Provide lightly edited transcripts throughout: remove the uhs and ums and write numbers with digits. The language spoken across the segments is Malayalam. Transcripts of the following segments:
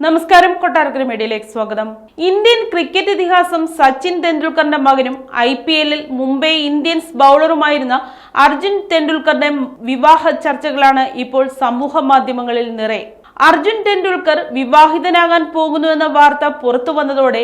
നമസ്കാരം, കൊട്ടാരക്കര മീഡിയയിലേക്ക് സ്വാഗതം. ഇന്ത്യൻ ക്രിക്കറ്റ് ഇതിഹാസം സച്ചിൻ തെണ്ടുൽക്കറിന്റെ മകനും IPL-ൽ മുംബൈ ഇന്ത്യൻസ് ബൗളറുമായിരുന്ന അർജുൻ തെണ്ടുൽക്കറുടെ വിവാഹ ചർച്ചകളാണ് ഇപ്പോൾ സമൂഹ മാധ്യമങ്ങളിൽ നിറയെ. അർജുൻ തെണ്ടുൽക്കർ വിവാഹിതനാകാൻ പോകുന്നുവെന്ന വാർത്ത പുറത്തു വന്നതോടെ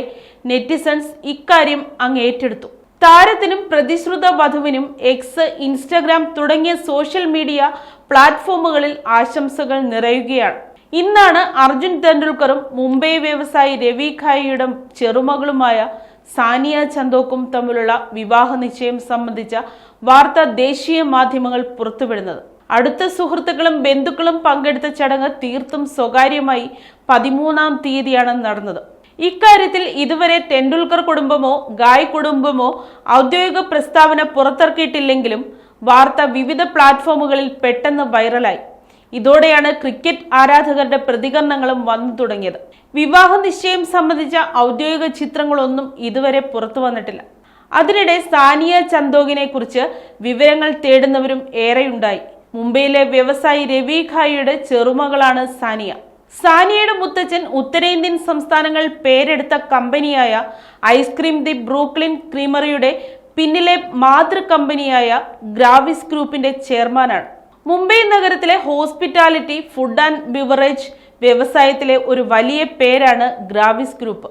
നെറ്റിസൺസ് ഇക്കാര്യം അങ്ങ് ഏറ്റെടുത്തു. താരത്തിനും പ്രതിശ്രുത വധുവിനും എക്സ്, ഇൻസ്റ്റഗ്രാം തുടങ്ങിയ സോഷ്യൽ മീഡിയ പ്ലാറ്റ്ഫോമുകളിൽ ആശംസകൾ നിറയുകയാണ്. ഇന്നാണ് അർജുൻ തെണ്ടുൽക്കറും മുംബൈ വ്യവസായി രവി ഖായിയുടെ ചെറുമകളുമായ സാനിയ ചന്ദോക്കും തമ്മിലുള്ള വിവാഹ നിശ്ചയം സംബന്ധിച്ച വാർത്ത ദേശീയ മാധ്യമങ്ങൾ പുറത്തുവിടുന്നത്. അടുത്ത സുഹൃത്തുക്കളും ബന്ധുക്കളും പങ്കെടുത്ത ചടങ്ങ് തീർത്തും സ്വകാര്യമായി 13-ാം തീയതിയാണ് നടന്നത്. ഇക്കാര്യത്തിൽ ഇതുവരെ തെണ്ടുൽക്കർ കുടുംബമോ ഗായ് കുടുംബമോ ഔദ്യോഗിക പ്രസ്താവന പുറത്തിറക്കിയിട്ടില്ലെങ്കിലും വാർത്ത വിവിധ പ്ലാറ്റ്ഫോമുകളിൽ പെട്ടെന്ന് വൈറലായി. ഇതോടെയാണ് ക്രിക്കറ്റ് ആരാധകരുടെ പ്രതികരണങ്ങളും വന്നു തുടങ്ങിയത്. വിവാഹ നിശ്ചയം സംബന്ധിച്ച ഔദ്യോഗിക ചിത്രങ്ങളൊന്നും ഇതുവരെ പുറത്തു വന്നിട്ടില്ല. അതിനിടെ സാനിയ ചന്ദോകിനെ കുറിച്ച് വിവരങ്ങൾ തേടുന്നവരും ഏറെയുണ്ടായി. മുംബൈയിലെ വ്യവസായി രവി ഖായിയുടെ ചെറുമകളാണ് സാനിയ. സാനിയയുടെ മുത്തച്ഛൻ ഉത്തരേന്ത്യൻ സംസ്ഥാനങ്ങൾ പേരെടുത്ത കമ്പനിയായ ഐസ്ക്രീം ദി ബ്രൂക്ലിൻ ക്രീമറിയുടെ പിന്നിലെ മാതൃ കമ്പനിയായ ഗ്രാവിസ് ഗ്രൂപ്പിന്റെ ചെയർമാനാണ്. മുംബൈ നഗരത്തിലെ ഹോസ്പിറ്റാലിറ്റി, ഫുഡ് ആൻഡ് ബിവറേജ് വ്യവസായത്തിലെ ഒരു വലിയ പേരാണ് ഗ്രാവിസ് ഗ്രൂപ്പ്.